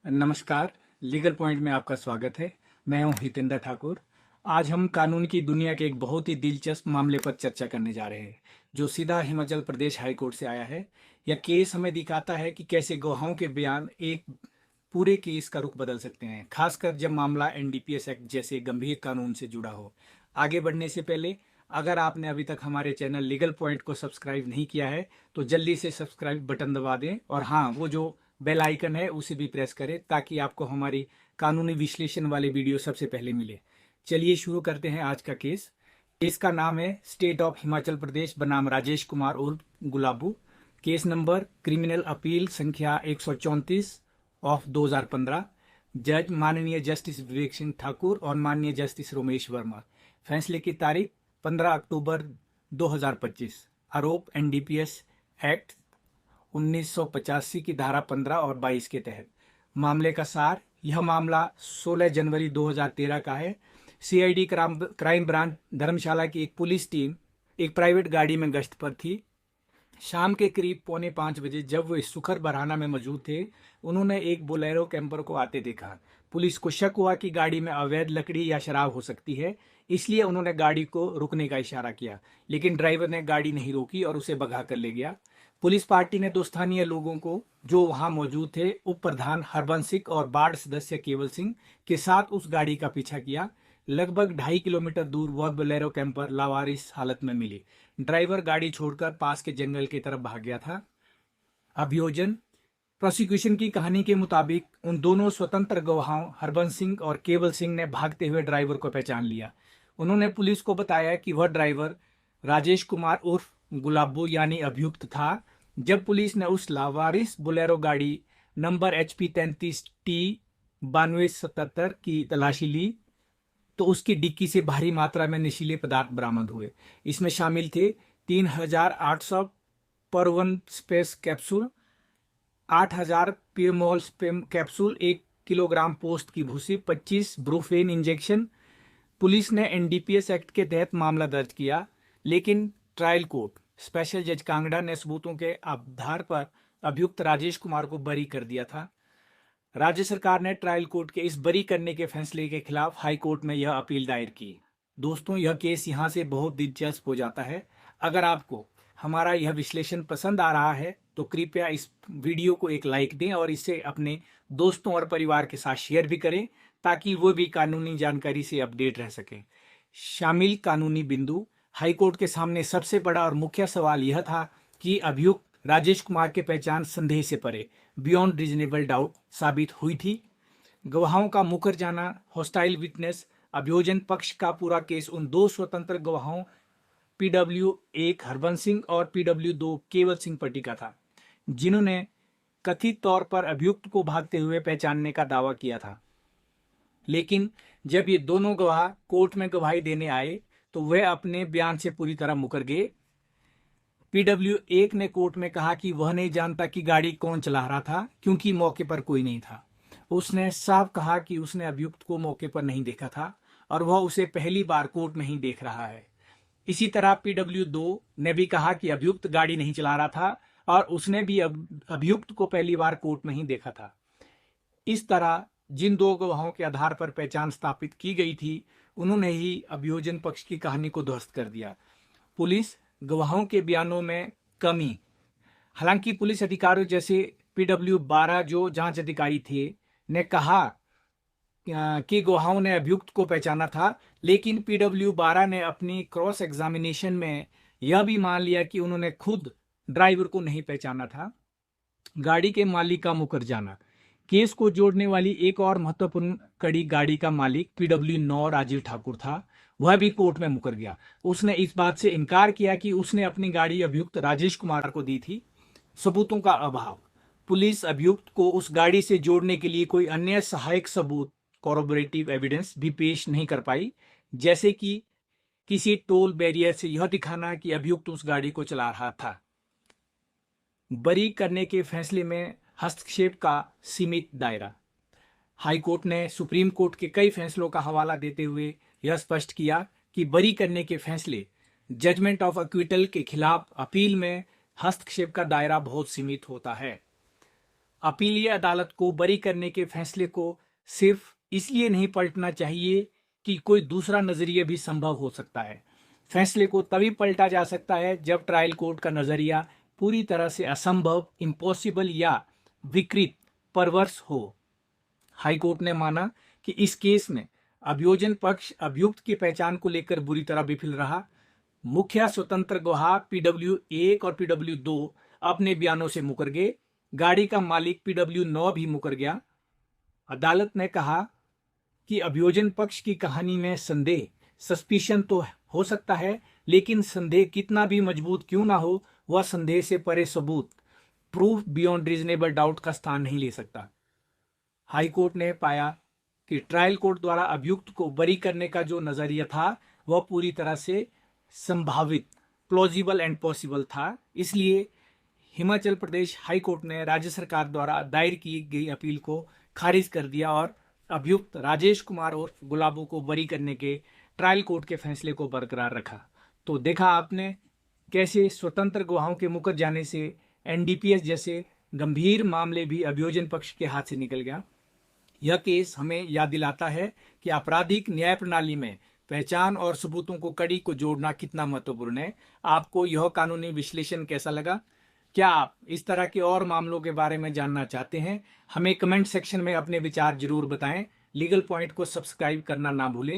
नमस्कार। Legal point में आपका स्वागत है। मैं हूं हितेंद्र ठाकुर। आज हम कानून की दुनिया के एक बहुत ही दिलचस्प मामले पर चर्चा करने जा रहे हैं, जो सीधा हिमाचल प्रदेश हाई कोर्ट से आया है। यह केस हमें दिखाता है कि कैसे गवाहों के बयान एक पूरे केस का रुख बदल सकते हैं, खासकर जब मामला एनडीपीएस एक्ट जैसे गंभीर कानून से जुड़ा हो। आगे बढ़ने से पहले, अगर आपने अभी तक हमारे चैनल लीगल पॉइंट को सब्सक्राइब नहीं किया है तो जल्दी से सब्सक्राइब बटन दबा दें, और हाँ, वो जो बेल आइकन है उसे भी प्रेस करें ताकि आपको हमारी कानूनी विश्लेषण वाले वीडियो सबसे पहले मिले। चलिए शुरू करते हैं आज का केस। केस का नाम है स्टेट ऑफ हिमाचल प्रदेश बनाम राजेश कुमार उर्फ गुलाबू। केस नंबर क्रिमिनल अपील संख्या 134 ऑफ 2015। जज माननीय जस्टिस विवेक सिंह ठाकुर और माननीय जस्टिस रोमेश वर्मा। फैसले की तारीख 15 अक्टूबर 2025। आरोप एनडीपीएस एक्ट 1985 की धारा 15 और 22 के तहत। मामले का सार, यह मामला 16 जनवरी 2013 का है। सीआईडी क्राइम ब्रांच धर्मशाला की एक पुलिस टीम एक प्राइवेट गाड़ी में गश्त पर थी। शाम के करीब 4:45 जब वो सुखर बरहाना में मौजूद थे, उन्होंने एक बोलेरो कैंपर को आते देखा। पुलिस को शक हुआ कि गाड़ी में अवैध लकड़ी या शराब हो सकती है, इसलिए उन्होंने गाड़ी को रुकने का इशारा किया, लेकिन ड्राइवर ने गाड़ी नहीं रोकी और उसे भगा कर ले गया। पुलिस पार्टी ने दो स्थानीय लोगों को, जो वहां मौजूद थे, उप प्रधान हरबंस सिंह और बार्ड सदस्य केवल सिंह के साथ उस गाड़ी का पीछा किया। लगभग 2.5 किलोमीटर दूर वह बोलेरो कैंपर लावारिस हालत में मिली। ड्राइवर गाड़ी छोड़कर पास के जंगल की तरफ भाग गया था। अभियोजन प्रोसिक्यूशन की कहानी के मुताबिक उन दोनों स्वतंत्र गवाहों हरबंस सिंह और केवल सिंह ने भागते हुए ड्राइवर को पहचान लिया। उन्होंने पुलिस को बताया कि वह ड्राइवर राजेश कुमार उर्फ गुलाबू यानी अभियुक्त था। जब पुलिस ने उस लावारिस बोलेरो गाड़ी नंबर HP 33T9277 की तलाशी ली तो उसकी डिक्की से भारी मात्रा में नशीले पदार्थ बरामद हुए। इसमें शामिल थे 3800 परवन स्पेस कैप्सूल, 8000 पिरमोल स्पेम कैप्सूल, 1 किलोग्राम पोस्त की भूसी, 25 ब्रूफेन इंजेक्शन। पुलिस ने एनडीपीएस एक्ट के तहत मामला दर्ज किया, लेकिन ट्रायल कोर्ट स्पेशल जज कांगड़ा ने सबूतों के आधार पर अभियुक्त राजेश कुमार को बरी कर दिया था। राज्य सरकार ने ट्रायल कोर्ट के इस बरी करने के फैसले के खिलाफ हाई कोर्ट में यह अपील दायर की। दोस्तों, यह केस यहाँ से बहुत दिलचस्प हो जाता है। अगर आपको हमारा यह विश्लेषण पसंद आ रहा है तो कृपया इस वीडियो को एक लाइक दें और इसे अपने दोस्तों और परिवार के साथ शेयर भी करें, ताकि वो भी कानूनी जानकारी से अपडेट रह सकें। शामिल कानूनी बिंदु। हाईकोर्ट के सामने सबसे बड़ा और मुख्य सवाल यह था कि अभियुक्त राजेश कुमार की पहचान संदेह से परे, बियॉन्ड रीजनेबल डाउट, साबित हुई थी। गवाहों का मुकर जाना, हॉस्टाइल विटनेस। अभियोजन पक्ष का पूरा केस उन दो स्वतंत्र गवाहों PW1 हरबंस सिंह और PW2 केवल सिंह पर टिका था, जिन्होंने कथित तौर पर अभियुक्त को भागते हुए पहचानने का दावा किया था। लेकिन जब ये दोनों गवाह कोर्ट में गवाही देने आए तो वह अपने बयान से पूरी तरह मुकर गए। PW1 ने कोर्ट में कहा कि वह नहीं जानता कि गाड़ी कौन चला रहा था, क्योंकि मौके पर कोई नहीं था। उसने साफ कहा कि उसने अभियुक्त को मौके पर नहीं देखा था और वह उसे पहली बार कोर्ट में ही देख रहा है। इसी तरह PW2 ने भी कहा कि अभियुक्त गाड़ी नहीं चला रहा था और उसने भी अभियुक्त को पहली बार कोर्ट में ही देखा था। इस तरह जिन दो गवाहों के आधार पर पहचान स्थापित की गई थी, उन्होंने ही अभियोजन पक्ष की कहानी को ध्वस्त कर दिया। पुलिस गवाहों के बयानों में कमी। हालांकि पुलिस अधिकारियों जैसे PW12 जो जांच अधिकारी थे ने कहा कि गवाहों ने अभियुक्त को पहचाना था, लेकिन PW12 ने अपनी क्रॉस एग्जामिनेशन में यह भी मान लिया कि उन्होंने खुद ड्राइवर को नहीं पहचाना था। गाड़ी के मालिक का मुकर जाना। केस को जोड़ने वाली एक और महत्वपूर्ण कड़ी, गाड़ी का मालिक PW9 राजीव ठाकुर था। वह भी कोर्ट में मुकर गया। उसने इस बात से इनकार किया कि उसने अपनी गाड़ी अभियुक्त राजेश कुमार को दी थी। सबूतों का अभाव। पुलिस अभियुक्त को उस गाड़ी से जोड़ने के लिए कोई अन्य सहायक सबूत, कॉरोबोरेटिव एविडेंस भी पेश नहीं कर पाई, जैसे कि किसी टोल बैरियर से यह दिखाना कि अभियुक्त उस गाड़ी को चला रहा था। बरी करने के फैसले में हस्तक्षेप का सीमित दायरा। हाई कोर्ट ने सुप्रीम कोर्ट के कई फैसलों का हवाला देते हुए यह स्पष्ट किया कि बरी करने के फैसले, जजमेंट ऑफ एक्विटल के खिलाफ अपील में हस्तक्षेप का दायरा बहुत सीमित होता है। अपीलीय अदालत को बरी करने के फैसले को सिर्फ इसलिए नहीं पलटना चाहिए कि कोई दूसरा नजरिया भी संभव हो सकता है। फैसले को तभी पलटा जा सकता है जब ट्रायल कोर्ट का नजरिया पूरी तरह से असंभव, इम्पॉसिबल या विकृत, परवर्स हो। हाईकोर्ट ने माना कि इस केस में अभियोजन पक्ष अभियुक्त की पहचान को लेकर बुरी तरह विफल रहा। मुख्य स्वतंत्र गवाह PW1 और PW2 अपने बयानों से मुकर गए। गाड़ी का मालिक PW9 भी मुकर गया। अदालत ने कहा कि अभियोजन पक्ष की कहानी में संदेह, सस्पिशन तो हो सकता है, लेकिन संदेह कितना भी मजबूत क्यों ना हो, वह संदेह से परे सबूत, प्रूफ बियॉन्ड रीजनेबल डाउट का स्थान नहीं ले सकता। हाईकोर्ट ने पाया कि ट्रायल कोर्ट द्वारा अभियुक्त को बरी करने का जो नजरिया था वह पूरी तरह से संभावित, प्लॉजिबल एंड पॉसिबल था। इसलिए हिमाचल प्रदेश हाई कोर्ट ने राज्य सरकार द्वारा दायर की गई अपील को खारिज कर दिया और अभियुक्त राजेश कुमार और गुलाबो को बरी करने के ट्रायल कोर्ट के फैसले को बरकरार रखा। तो देखा आपने कैसे स्वतंत्र गवाहों के मुकर जाने से NDPS जैसे गंभीर मामले भी अभियोजन पक्ष के हाथ से निकल गया। यह केस हमें याद दिलाता है कि आपराधिक न्याय प्रणाली में पहचान और सबूतों को कड़ी को जोड़ना कितना महत्वपूर्ण है। आपको यह कानूनी विश्लेषण कैसा लगा? क्या आप इस तरह के और मामलों के बारे में जानना चाहते हैं? हमें कमेंट सेक्शन में अपने विचार जरूर बताएं। लीगल पॉइंट को सब्सक्राइब करना ना भूलें।